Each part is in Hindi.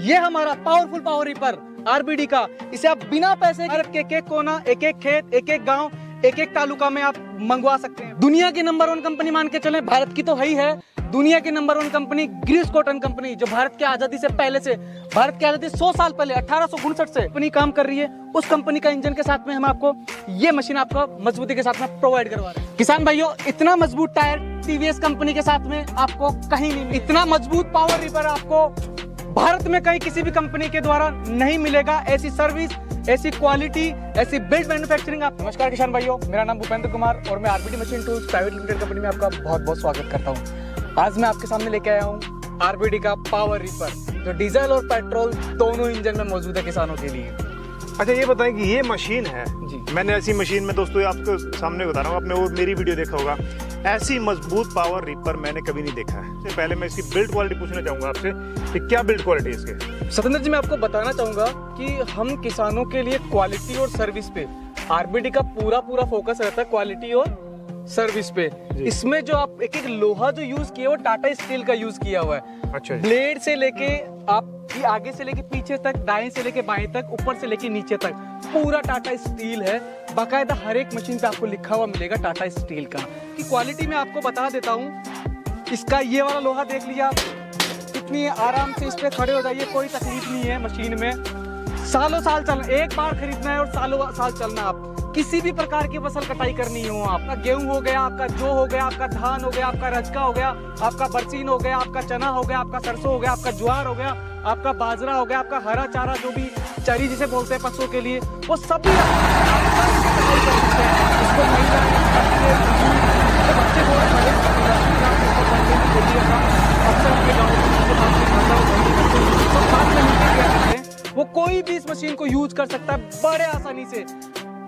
ये हमारा पावरफुल पावर रीपर आरबीडी का। इसे आप बिना पैसे के एक एक कोना, एक एक खेत, एक एक गांव, एक एक तालुका में आप मंगवा सकते हैं। दुनिया की नंबर 1 कंपनी मान के चले, भारत की तो है ही है, दुनिया की number 1 company Greaves cotton company, जो भारत की आजादी से पहले से, भारत की आजादी 100 साल पहले 1859 से कंपनी काम कर रही है। उस कंपनी का इंजन के साथ में हम आपको ये मशीन आपको मजबूती के साथ में प्रोवाइड करवा रहे हैं। किसान भाइयों, इतना मजबूत टायर टीवीएस कंपनी के साथ में आपको कहीं नहीं मिलेगा। इतना मजबूत पावर रीपर आपको भारत में कहीं किसी भी कंपनी के द्वारा नहीं मिलेगा। ऐसी सर्विस, ऐसी क्वालिटी, ऐसी बिल्ड मैन्युफैक्चरिंग आप। नमस्कार किसान भाइयों, मेरा नाम भूपेंद्र कुमार और मैं RBD machine tools private limited company में आपका बहुत बहुत स्वागत करता हूं। आज मैं आपके सामने लेके आया हूं आरबीडी का पावर रीपर, जो डीजल और पेट्रोल दोनों इंजन में मौजूद है किसानों के लिए। अच्छा, ये बताएं कि ये मशीन है जी, मैंने ऐसी मशीन में दोस्तों आपको सामने बता रहा हूँ, आपने वो मेरी वीडियो देखा होगा, ऐसी मजबूत पावर रीपर मैंने कभी नहीं देखा है। इससे पहले मैं इसकी बिल्ड क्वालिटी पूछना चाहूंगा आपसे कि क्या बिल्ड क्वालिटी है इसके। सतेंद्र जी, मैं आपको बताना चाहूंगा कि हम किसानों के लिए क्वालिटी और सर्विस पे आरबीडी का पूरा फोकस रहता है, क्वालिटी और सर्विस पे। इसमें जो आप एक एक लोहा जो यूज किया वो टाटा स्टील का यूज किया हुआ है। अच्छा, ब्लेड से लेके आप आगे से लेके पीछे तक, दाएं से लेके बाएं तक, ऊपर से लेके नीचे तक पूरा टाटा स्टील है। बाकायदा हर एक मशीन पे आपको लिखा हुआ मिलेगा टाटा स्टील का। कि क्वालिटी में आपको बता देता हूँ, इसका ये वाला लोहा देख लिया आप, कितनी आराम से इस पे खड़े हो जाइए, कोई तकलीफ नहीं है मशीन में। सालों साल चलना, एक बार खरीदना है और सालों साल चलना। आप किसी भी प्रकार की फसल कटाई करनी हो, आपका गेहूं हो गया, आपका जौ हो गया, आपका धान हो गया, आपका रजका हो गया, आपका बरसीन हो गया, आपका चना हो गया, आपका सरसों हो गया, आपका ज्वार हो गया, आपका बाजरा हो गया, आपका हरा चारा जो भी चरी जिसे बोलते हैं पशुओं के लिए, वो सभी वो कोई भी इस मशीन को यूज कर सकता है बड़े आसानी से।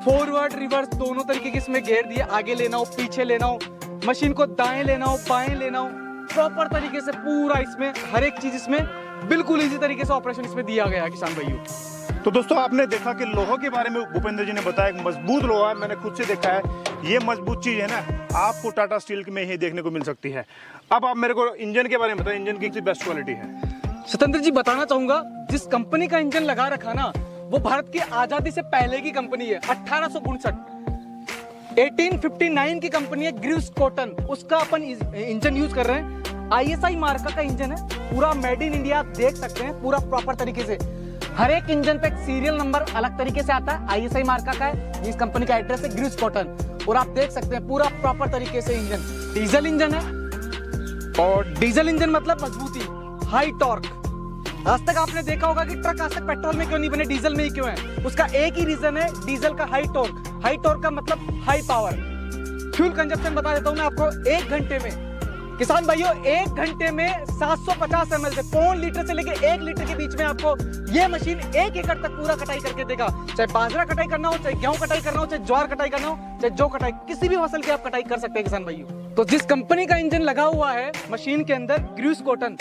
फॉरवर्ड रिवर्स दोनों तरीके के इसमें घेर दिए, आगे लेना हो, पीछे लेना हो, मशीन को दाएं लेना हो, बाएं लेना हो, प्रॉपर तरीके से पूरा इसमें हर एक चीज इसमें बिल्कुल इजी तरीके से ऑपरेशन इसमें दिया गया है किसान भाइयों। तो दोस्तों, आपने देखा कि लोहे के बारे में भूपेंद्र जी ने बताया, एक मजबूत लोहा है, मैंने खुद से देखा है। ये मजबूत चीज है ना, आपको टाटा स्टील में ही देखने को मिल सकती है। अब आप मेरे को इंजन के बारे में बताएं, इंजन की बेस्ट क्वालिटी है। सतेंद्र जी, बताना चाहूंगा, जिस कंपनी का इंजन लगा रखा ना, वो भारत की आजादी से पहले की कंपनी है। 1859 की कंपनी है ग्रीव्स कॉटन, उसका अपन इंजन यूज कर रहे हैं। आईएसआई मार्का का इंजन है, पूरा मेड इन इंडिया, देख सकते हैं पूरा प्रॉपर तरीके से। हर एक इंजन पे एक सीरियल नंबर अलग तरीके से आता है, आईएसआई मार्का का है। इस कंपनी का एड्रेस है ग्रीव्स कॉटन, और आप देख सकते हैं पूरा प्रॉपर तरीके से इंजन डीजल इंजन है। और डीजल इंजन मतलब मजबूती, हाई टॉर्क। आज तक आपने देखा होगा कि ट्रक आज तक पेट्रोल में क्यों नहीं बने, डीजल में ही क्यों है? उसका एक ही रीजन है, डीजल का हाई टॉर्क। हाई टॉर्क का मतलब हाई पावर। फ्यूल कंजप्शन बता देता हूं मैं आपको, 1 घंटे में किसान भाइयों, 1 घंटे में 750 ml से 0.5 लीटर से लेके 1 लीटर के बीच में आपको ये मशीन 1 एकड़ तक पूरा कटाई करके देगा। चाहे बाजरा कटाई करना हो, चाहे गेहूं कटाई करना हो, चाहे ज्वार कटाई करना हो, चाहे जौ कटाई, किसी भी फसल की आप कटाई कर सकते हैं किसान भाइयों। तो जिस कंपनी का इंजन लगा हुआ है मशीन के अंदर, ग्रीव्स कॉटन,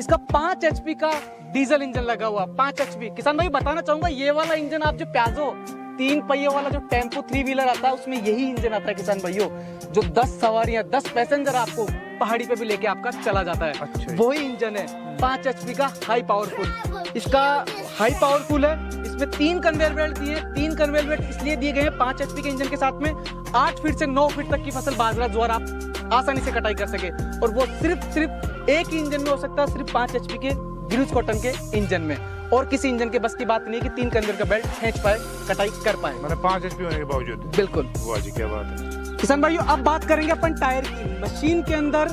इसका 5 HP का डीजल इंजन लगा हुआ, 5 HP। किसान भाई, बताना चाहूंगा, ये वाला इंजन आप जो प्याजो 3 पहिए वाला जो टेम्पो 3 व्हीलर आता है, उसमें यही इंजन आता है किसान भाइयों, जो 10 सवारियां 10 पैसेंजर आपको पहाड़ी पे भी लेके आपका चला जाता है। अच्छा, वही इंजन है, 5 HP का हाई पावरफुल। इसका हाई पावरफुल है, इसमें 3 कन्वेयर बेल्ट दिए। 3 कन्वेयर बेल्ट इसलिए दिए गए हैं 5 HP के इंजन के साथ में 8 फीट से 9 फीट तक की फसल बाजरा ज्वार आप आसानी से कटाई कर सके। और वो सिर्फ एक ही इंजन में हो सकता है, सिर्फ 5 HP के ग्रीव्स कॉटन के इंजन में। और किसी इंजन के बस की बात नहीं है कि 3 कन्वेयर का बेल्ट खींच पाए, कटाई कर पाए, मतलब 5 HP होने के बावजूद। बिल्कुल। वाह जी, क्या बात है किसान भाइयों, अब बात करेंगे अपन टायर की। मशीन के अंदर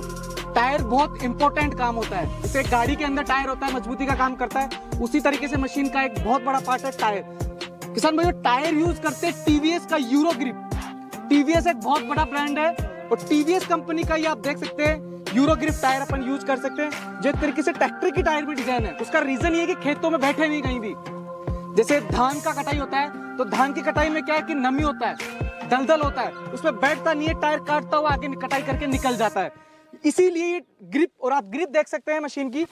टायर बहुत इंपॉर्टेंट काम होता है। जैसे गाड़ी के अंदर टायर होता है, मजबूती का काम करता है, उसी तरीके से मशीन का एक बहुत बड़ा पार्ट है टायर। किसान भाइयों, टायर यूज करते हैं टीवीएस का यूरो ग्रिप। टीवीएस एक बहुत बड़ा ब्रांड है, और टीवीएस कंपनी का ये आप देख सकते हैं यूरो ग्रिप टायर अपन यूज कर सकते हैं। जो तरीके से ट्रैक्टर की टायर में डिजाइन है, उसका रीजन ये है कि खेतों में बैठे नहीं कहीं भी। जैसे धान का कटाई होता है, तो धान की कटाई में क्या है कि नमी होता है, दलदल होता है, उसमें बैठता नहीं है, टायर काटता हुआ आगे कटाई करके निकल जाता है। इसीलिए ग्रिप, और आप ग्रिप देख सकते हैं मशीन की,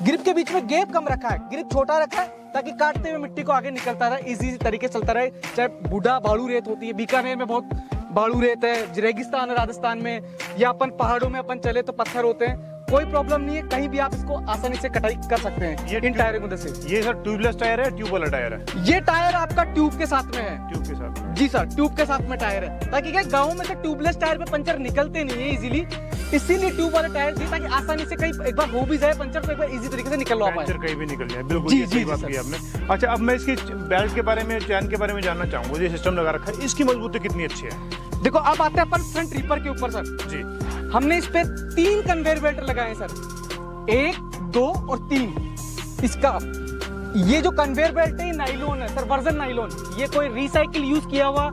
ग्रिप के बीच में गैप कम रखा है, ग्रिप छोटा रखा है ताकि काटते हुए मिट्टी को आगे निकलता रहे, इजी तरीके से चलता रहे। चाहे बूढ़ा बालू रेत होती है, बीकानेर में बहुत बालू रेत है, रेगिस्तान है राजस्थान में, या अपन पहाड़ों में अपन चले तो पत्थर होते हैं, कोई प्रॉब्लम नहीं है, कहीं भी आप इसको आसानी से कटाई कर सकते हैं इन टायरों की मदद से। ये सर ट्यूबलेस टायर है, ट्यूब वाला टायर है? ये टायर आपका ट्यूब के साथ में है। ट्यूब के साथ में? जी सर, ट्यूब के साथ में टायर है, ताकि क्या गाँव में से ट्यूबलेस टायर पे पंचर निकलते नहीं है इजीली, इसीलिए ट्यूब वाला टायर दिए ताकि आसानी से कहीं एक बार हो भी जाए पंचर तो एक बार इजी तरीके से निकलवा पाए। पंचर कहीं भी निकल जाए, बिल्कुल जी, ये सही जी, बात सर। की आपने। अच्छा, अब मैं इसकी बेल्ट के बारे में, चैन के बारे में जानना चाहूंगा। ये सिस्टम लगा रखा है, इसकी मजबूती कितनी अच्छी है? देखो अब आते हैं अपन फ्रंट रीपर के ऊपर सर। जी, हमने इस पे 3 कन्वेयर बेल्ट लगाए हैं सर, 1, 2 और 3। इसका ये जो कन्वेयर बेल्ट है ये नाइलॉन है सर, वर्जन नाइलॉन, ये कोई रिसाइकिल यूज किया हुआ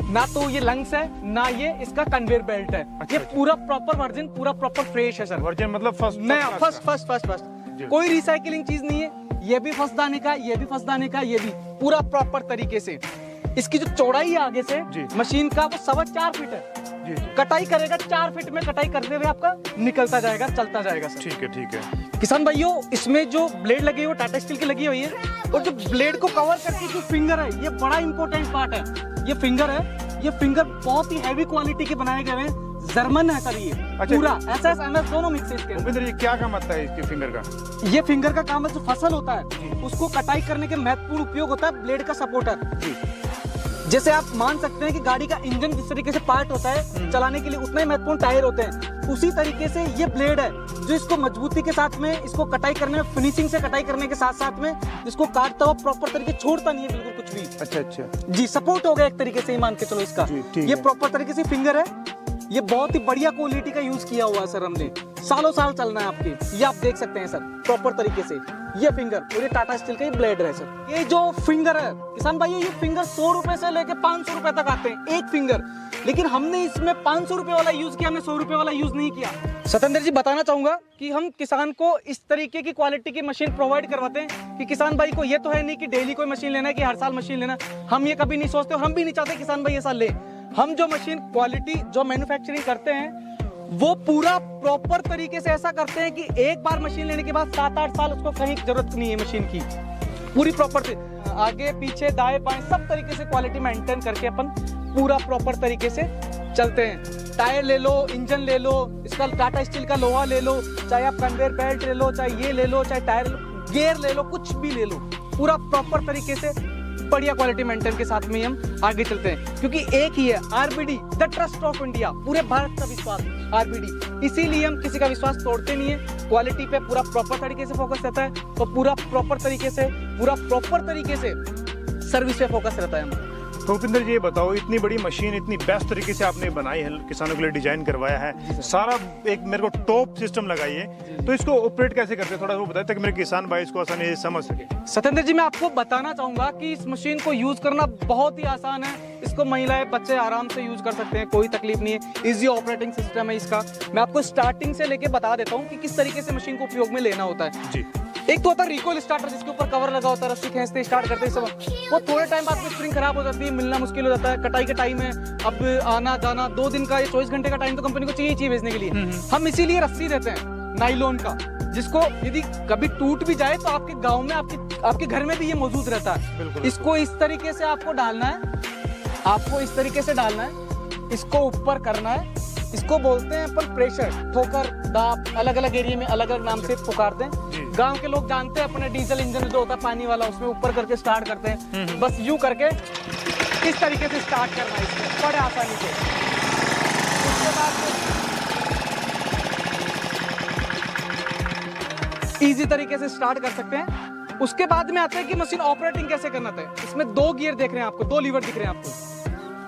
ना तो ये लंग्स है ना ये इसका कन्वेयर बेल्ट है। अच्छा, ये पूरा प्रॉपर वर्जन, पूरा प्रॉपर फ्रेश है सर। वर्जन मतलब फर्स्ट? नया, फर्स्ट, कोई रिसाइकलिंग चीज नहीं है। ये भी फर्स्ट दाने का, ये भी फर्स्ट दाने का, ये भी पूरा प्रॉपर तरीके से। इसकी जो चौड़ाई है आगे से जी। मशीन का वो 4.25 फीट है। जी, कटाई करेगा 4 फीट में कटाई करते हुए आपका निकलता जाएगा, चलता जाएगा सर। ठीक है, ठीक है। किसान भाइयों, इसमें जो ब्लेड लगी हुई है टाटा स्टील की लगी हुई है, और जो ब्लेड को कवर करके जो फिंगर है ये बड़ा इंपॉर्टेंट पार्ट है। ये फिंगर है, ये फिंगर बहुत ही हैवी क्वालिटी के बनाए गए हैं, जर्मन है सर ये। अच्छा, पूरा SS MS दोनों मिक्स है इसके अंदर। भूपेंद्र जी, क्या काम आता है इसके फिंगर का? ये फिंगर का काम है, जो फसल होता है उसको कटाई करने के महत्वपूर्ण उपयोग होता है ब्लेड का सपोर्टर। जी, जैसे आप मान सकते हैं कि गाड़ी का इंजन जिस तरीके से पार्ट होता है चलाने के लिए, उतना ही महत्वपूर्ण टायर होते हैं, उसी तरीके से ये ब्लेड है जो इसको मजबूती के साथ में, इसको कटाई करने में, फिनिशिंग से कटाई करने के साथ साथ में इसको काटता हुआ प्रॉपर तरीके छोड़ता नहीं है बिल्कुल कुछ भी। अच्छा अच्छा जी, सपोर्ट हो गया एक तरीके से ही मान के चलो इसका। जी, ठीक ये है। प्रॉपर तरीके से फिंगर है, ये बहुत ही बढ़िया क्वालिटी का यूज किया हुआ है सर हमने, सालों साल चलना है आपके। ये आप देख सकते हैं सर प्रॉपर तरीके से ये फिंगर, और ये टाटा स्टील का ये ब्लेड है सर। ये जो फिंगर है किसान भाई, ये फिंगर 100 रुपए से लेके 500 रुपए तक आते हैं एक फिंगर, लेकिन हमने इसमें 500 रुपए वाला यूज किया, हमने 100 रुपए वाला यूज नहीं किया। सतेंद्र जी, बताना चाहूंगा कि हम किसान को इस तरीके की क्वालिटी की मशीन प्रोवाइड करवाते हैं कि किसान भाई को ये तो है नहीं कि डेली कोई मशीन लेना है, कि हर साल मशीन लेना, हम ये कभी नहीं सोचते और हम भी नहीं चाहते किसान भाई ये साल ले। हम जो मशीन क्वालिटी जो मैन्युफैक्चरिंग करते हैं वो पूरा प्रॉपर तरीके से ऐसा करते हैं कि एक बार मशीन लेने के बाद 7-8 साल उसको कहीं जरूरत नहीं है मशीन की, पूरी प्रॉपर से आगे पीछे दाएं बाएं सब तरीके से क्वालिटी मेंटेन करके अपन पूरा प्रॉपर तरीके से चलते हैं। टायर ले लो, इंजन ले लो, इसका टाटा स्टील का लोहा ले लो, चाहे आप कन्वेयर बेल्ट ले लो, चाहे ये ले लो, चाहे टायर गियर ले लो, कुछ भी ले लो, पूरा प्रॉपर तरीके से बढ़िया क्वालिटी मेंटेन के साथ में हम आगे चलते हैं, क्योंकि एक ही है RBD, the trust of India, पूरे भारत का विश्वास RBD। इसीलिए हम किसी का विश्वास तोड़ते नहीं है, क्वालिटी पे पूरा प्रॉपर तरीके से फोकस रहता है, और पूरा प्रॉपर तरीके से सर्विस पे फोकस रहता है हमारा। तो भूपेंद्र जी, ये बताओ, इतनी बड़ी मशीन इतनी बेस्ट तरीके से आपने बनाई है, किसानों के लिए डिजाइन करवाया है, सारा एक मेरे को टॉप सिस्टम लगाई है, तो इसको ऑपरेट कैसे करते हैं थोड़ा वो बताएं, ताकि मेरे किसान भाई इसको आसानी से समझ सके। सतेंद्र जी, मैं आपको बताना चाहूंगा कि इस मशीन को यूज करना बहुत ही आसान है, इसको महिलाएं बच्चे आराम से यूज कर सकते हैं, कोई तकलीफ नहीं है, इजी ऑपरेटिंग सिस्टम है इसका। मैं आपको स्टार्टिंग से लेके बता देता हूँ कि किस तरीके से मशीन को उपयोग में लेना होता है। जी, एक तो होता है रिकॉइल स्टार्टर, जिसके ऊपर कवर लगा होता है, रस्सी खींचते स्टार्ट करते हैं सब, वो थोड़े टाइम बाद में स्प्रिंग खराब हो जाती है, मिलना मुश्किल हो जाता है, कटाई का टाइम है, अब आना जाना 2 दिन का या 24 घंटे का टाइम तो कंपनी को चाहिए भेजने के लिए। हम इसीलिए रस्सी देते हैं नाइलॉन का, जिसको यदि कभी टूट भी जाए तो आपके गाँव में आपके घर में भी ये मौजूद रहता है। इसको इस तरीके से आपको डालना है, इस इसको ऊपर करना है, इसको बोलते हैं अपन प्रेशर, ठोकर, दाब, अलग अलग एरिया में अलग अलग नाम से पुकारते हैं। गांव के लोग जानते हैं अपने डीजल इंजन जो होता है पानी वाला, उसमें ऊपर करके स्टार्ट करते हैं, बस यूं करके इस तरीके से स्टार्ट करना है इसको बड़े आसानी से। उसके बाद इजी तरीके से स्टार्ट कर सकते हैं। उसके बाद में आता है कि मशीन ऑपरेटिंग कैसे करना है। इसमें 2 गियर देख रहे हैं आपको, 2 लीवर दिख रहे हैं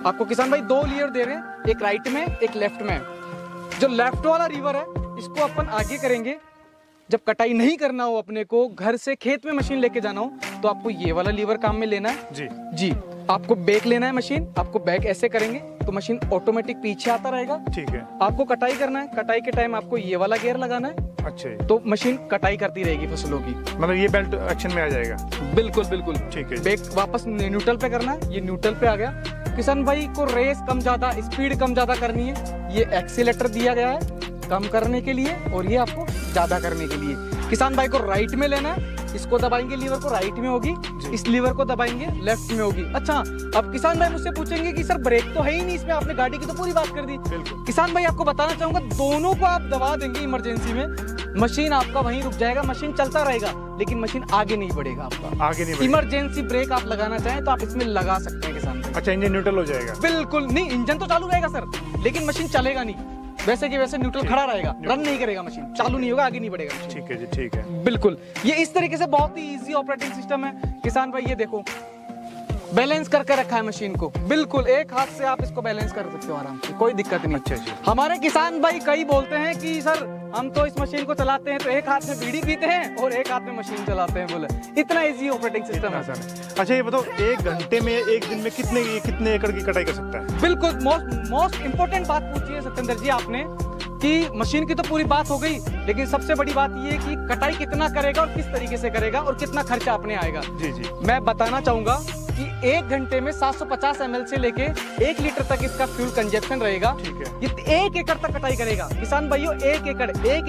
आपको किसान भाई, 2 लीवर दे रहे हैं, एक राइट में एक लेफ्ट में। जो लेफ्ट वाला लीवर है इसको अपन आगे करेंगे, जब कटाई नहीं करना हो, अपने को घर से खेत में मशीन लेके जाना हो, तो आपको ये वाला लीवर काम में लेना है। जी, आपको बैक लेना है मशीन, आपको बैक ऐसे करेंगे तो मशीन ऑटोमेटिक पीछे आता रहेगा। ठीक है। आपको कटाई करना है, कटाई के टाइम आपको ये वाला गियर लगाना है। अच्छा, तो मशीन कटाई करती रहेगी फसलों की, मतलब ये बेल्ट एक्शन में आ जाएगा। बिल्कुल बिल्कुल, ठीक है। बैक वापस न्यूट्रल पे करना है, ये न्यूट्रल पे आ गया। किसान भाई को रेस कम ज्यादा, स्पीड कम ज्यादा करनी है, ये एक्सीलेटर दिया गया है कम करने के लिए, और ये आपको ज्यादा करने के लिए। किसान भाई को राइट में लेना है, इसको दबाएंगे लीवर को राइट में होगी, इस लीवर को दबाएंगे लेफ्ट में होगी। अच्छा, अब किसान भाई मुझसे पूछेंगे कि सर ब्रेक तो है ही नहीं इसमें, आपने गाड़ी की तो पूरी बात कर दी। बिल्कुल। किसान भाई आपको बताना चाहूंगा, दोनों को आप दबा देंगे इमरजेंसी में, मशीन आपका वहीं रुक जाएगा, मशीन चलता रहेगा लेकिन मशीन आगे नहीं बढ़ेगा आपका। आगे नहीं बढ़ेगा। इमरजेंसी ब्रेक आप लगाना चाहें तो आप इसमें लगा सकते हैं किसान भाई। अच्छा, इंजन न्यूट्रल हो जाएगा? बिल्कुल नहीं, इंजन तो चालू रहेगा सर, लेकिन मशीन चलेगा नहीं, वैसे की वैसे न्यूट्रल खड़ा रहेगा, रन नहीं करेगा मशीन, चालू नहीं होगा, आगे नहीं बढ़ेगा मशीन। ठीक है जी, ठीक है। बिल्कुल, ये इस तरीके से बहुत ही इजी ऑपरेटिंग सिस्टम है किसान भाई। ये देखो बैलेंस करके रखा है मशीन को, बिल्कुल एक हाथ से आप इसको बैलेंस कर सकते हो आराम से, कोई दिक्कत नहीं। अच्छा जी। हमारे किसान भाई कई बोलते हैं कि सर हम तो इस मशीन को चलाते हैं तो एक हाथ में बीड़ी पीते हैं और एक हाथ में मशीन चलाते हैं, बोले इतना इजी ऑपरेटिंग सिस्टम है। अच्छा, ये बताओ, एक घंटे में, एक दिन में कितने एकड़ की कटाई कर सकता है? बिल्कुल, मोस्ट इंपोर्टेंट बात पूछी है सत्येंद्र जी आपने, कि मशीन की तो पूरी बात हो गई, लेकिन सबसे बड़ी बात ये है कि कटाई कितना करेगा और किस तरीके से करेगा और कितना खर्चा अपने आएगा। जी जी। मैं बताना चाहूंगा कि एक घंटे में 750 ml से लेके 1 लीटर तक इसका फ्यूल कंजप्शन रहेगा। ठीक है। ये 1 एकड़ तक कटाई करेगा किसान भाइयों। 1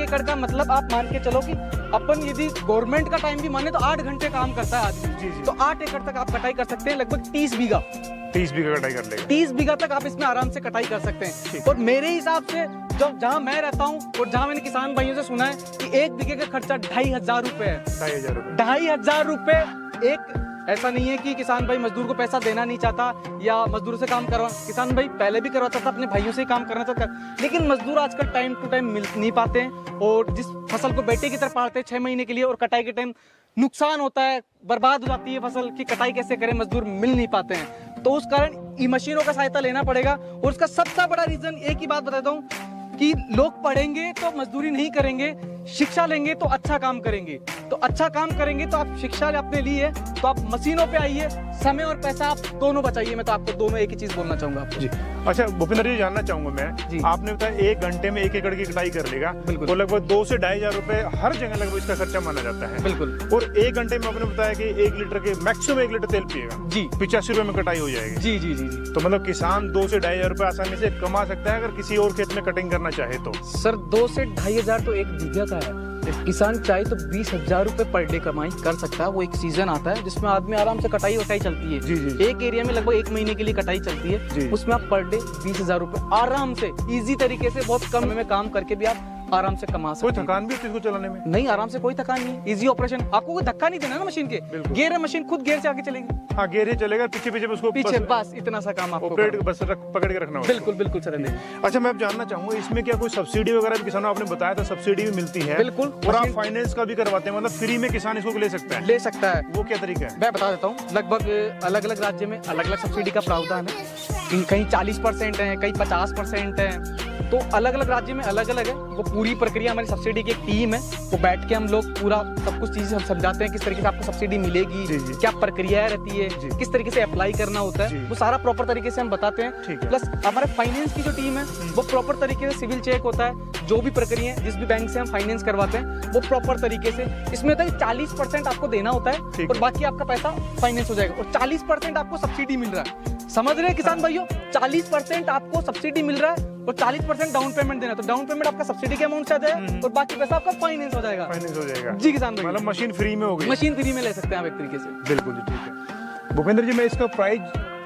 एकड़ का मतलब आप मान के चलो कि अपन यदि गवर्नमेंट का टाइम भी माने तो 8 घंटे काम करता है आदमी। जी जी। तो 8 एकड़ तक आप कटाई कर सकते हैं, लगभग 30 बीघा। 30 बीघा कटाई कर लेगा? 30 बीघा तक आप इसमें आराम से कटाई कर सकते हैं। और मेरे हिसाब से जहाँ मैं रहता हूँ और जहाँ मैंने किसान भाइयों से सुना है कि 1 बीघे का खर्चा 2500 रुपए है। 2500 रुपए। एक ऐसा नहीं है कि किसान भाई मजदूर को पैसा देना नहीं चाहता या मजदूर से काम करवा, किसान भाई पहले भी करवाता था, अपने भाइयों से ही काम करना चाहता, लेकिन मजदूर आजकल टाइम टू टाइम मिल नहीं पाते हैं और जिस फसल को बेटे की तरह पालते हैं 6 महीने के लिए और कटाई के टाइम नुकसान होता है, बर्बाद हो जाती है फसल की, कटाई कैसे करें, मजदूर मिल नहीं पाते हैं। तो उस कारण ई मशीनों का सहायता लेना पड़ेगा। और उसका सबसे बड़ा रीजन एक ही बात बताता हूँ कि लोग पढ़ेंगे तो मजदूरी नहीं करेंगे, शिक्षा लेंगे तो अच्छा काम करेंगे, तो अच्छा काम करेंगे तो आप शिक्षा अपने लिए तो आप मशीनों पे आइए, समय और पैसा आप दोनों बचाइए। मैं तो आपको दोनों एक ही चीज बोलना चाहूंगा आपको। जी। अच्छा भूपेंद्र जी, जानना चाहूंगा मैं, आपने बताया 1 घंटे में 1 एकड़ की कटाई कर लेगा, तो लगभग 2 से 2500 रुपए हर जगह लगभग इसका खर्चा माना जाता है। बिल्कुल। और 1 घंटे में आपने बताया कि 1 लीटर के मैक्सिमम 1 लीटर तेल पिएगा जी, 85 रुपए में कटाई हो जाएगी। जी जी जी जी। तो मतलब किसान 2 से 2500 रुपए आसानी से कमा सकता है अगर किसी और खेत में कटिंग करना चाहे तो। सर 2 से 2500 तो एक बीघा का है, किसान चाहे तो 20,000 रुपए पर डे कमाई कर सकता है। वो एक सीजन आता है जिसमें आदमी आराम से कटाई वटाई चलती है। जी जी। एक एरिया में लगभग 1 महीने के लिए कटाई चलती है, उसमें आप पर डे 20,000 रुपए आराम से इजी तरीके से बहुत कम में काम करके भी आप आराम से कमा सकते हैं। कोई थकान भी होती है इसको चलाने में? नहीं, आराम से, कोई थकान नहीं, इजी ऑपरेशन। आपको कोई धक्का नहीं देना ना मशीन के, गियर है, मशीन खुद गियर से आगे चलेगी। हाँ, गियर ही चलेगा, पीछे पीछे उसको पीछे बस इतना सा काम आपको बस पकड़ के रखना होगा। बिल्कुल बिल्कुल सर। अच्छा, मैं अब जानना चाहूंगा इसमें क्या कोई सब्सिडी वगैरह भी किसानों, आपने बताया था सब्सिडी भी मिलती है? बिल्कुल। और आप फाइनेंस का भी करवाते हैं, मतलब फ्री में किसान इसको ले सकता है? ले सकता है। वो क्या तरीका है? मैं बता देता हूँ। लगभग अलग अलग राज्य में अलग अलग सब्सिडी का प्रावधान है, कहीं 40% है, कहीं 50% है, तो अलग अलग राज्य में अलग अलग है। वो पूरी प्रक्रिया, हमारी सब्सिडी की एक टीम है, वो बैठ के हम लोग पूरा सब कुछ चीजें हम समझाते हैं, किस तरीके से आपको सब्सिडी मिलेगी, क्या प्रक्रिया रहती है, किस तरीके से अप्लाई करना होता है, वो सारा प्रॉपर तरीके से हम बताते हैं। प्लस हमारे फाइनेंस की जो टीम है वो प्रॉपर तरीके से सिविल चेक होता है, जो भी प्रक्रिया जिस भी बैंक से हम फाइनेंस करवाते हैं वो प्रॉपर तरीके से। इसमें होता है 40% आपको देना होता है और बाकी आपका पैसा फाइनेंस हो जाएगा, और 40% आपको सब्सिडी मिल रहा है। समझ रहे हैं किसान भाइयों? 40% आपको सब्सिडी मिल रहा है और 40% डाउन पेमेंट देना, तो डाउन पेमेंट आपका सब्सिडी के अमाउंट से आ जाएगा और बाकी पैसा आपका फाइनेंस हो जाएगा। फाइनेंस हो जाएगा जी किसान भाई, मतलब मशीन फ्री में हो गई। मशीन फ्री में ले सकते हैं आप एक तरीके से। बिल्कुल जी, ठीक है। भूपेंद्र जी, मैं इसका प्राइस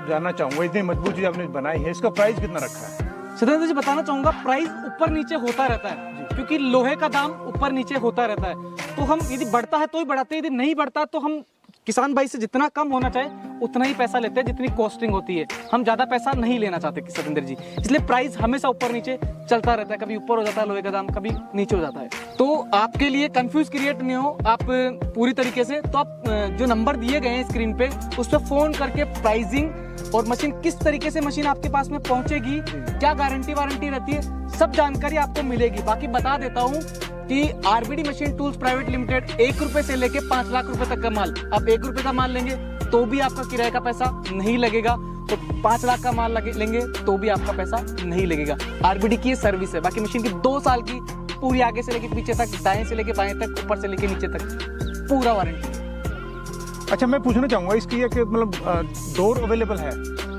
जानना चाहूंगा, इतनी मजबूत चीज आपने बनाई है, इसका प्राइस कितना रखा है? सत्येंद्र जी बताना चाहूंगा, प्राइस ऊपर नीचे होता रहता है क्योंकि लोहे का दाम ऊपर नीचे होता रहता है। तो हम यदि बढ़ता है तो ही बढ़ाते हैं, यदि नहीं बढ़ता तो हम किसान भाई से जितना कम होना चाहे उतना ही पैसा लेते हैं जितनी कॉस्टिंग होती है। हम ज्यादा पैसा नहीं लेना चाहते सत्येंद्र जी, इसलिए प्राइस हमेशा ऊपर नीचे चलता रहता है, कभी ऊपर हो जाता है लोहे का दाम, कभी नीचे हो जाता है। तो आपके लिए कंफ्यूज क्रिएट नहीं हो आप पूरी तरीके से, तो आप जो नंबर दिए गए हैं स्क्रीन पे उस पर फोन करके प्राइसिंग और मशीन किस तरीके से मशीन आपके पास में पहुंचेगी, क्या गारंटी वारंटी रहती है, सब जानकारी आपको मिलेगी। बाकी बता देता हूँ कि RBD machine tools private limited 1 रुपए से लेके 5 लाख रुपए तक का माल, आप 1 रुपए का माल लेंगे तो भी आपका किराए का पैसा नहीं लगेगा, तो 5 लाख का माल लेंगे तो भी आपका पैसा नहीं लगेगा। आरबीडी की ये सर्विस है। बाकी मशीन की 2 साल की पूरी आगे से लेके पीछे तक, दाएं से लेके बाएं तक, ऊपर से लेके नीचे तक पूरा वारंटी। अच्छा, मैं पूछना चाहूंगा इसकी मतलब डोर अवेलेबल है?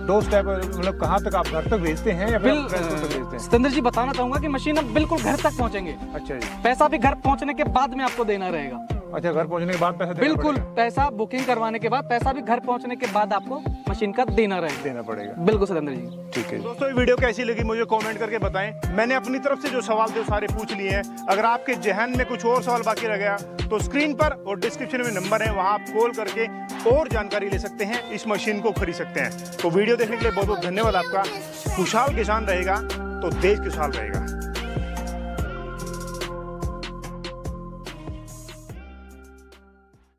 डोर स्टेप मतलब कहाँ तक आप घर तक भेजते हैं या फिर भेजते हैं? सत्येंद्र जी बताना चाहूंगा कि मशीन अब बिल्कुल घर तक पहुंचेंगे। अच्छा जी। पैसा भी घर पहुंचने के बाद में आपको देना रहेगा। अच्छा, घर पहुंचने के बाद पैसा देना बिल्कुल, पैसा बुकिंग करवाने के बाद, पैसा भी घर पहुंचने के बाद आपको मशीन का देना पड़ेगा। बिल्कुल सतेंद्र जी। ठीक है दोस्तों, ये वीडियो कैसी लगी मुझे कमेंट करके बताएं। मैंने अपनी तरफ से जो सवाल थे सारे पूछ लिए हैं। अगर आपके जहन में कुछ और सवाल बाकी रह गया तो स्क्रीन पर और डिस्क्रिप्शन में नंबर है, वहां आप कॉल करके और जानकारी ले सकते हैं, इस मशीन को खरीद सकते हैं। तो वीडियो देखने के लिए बहुत बहुत धन्यवाद आपका। खुशहाल किसान रहेगा तो देश खुशहाल रहेगा।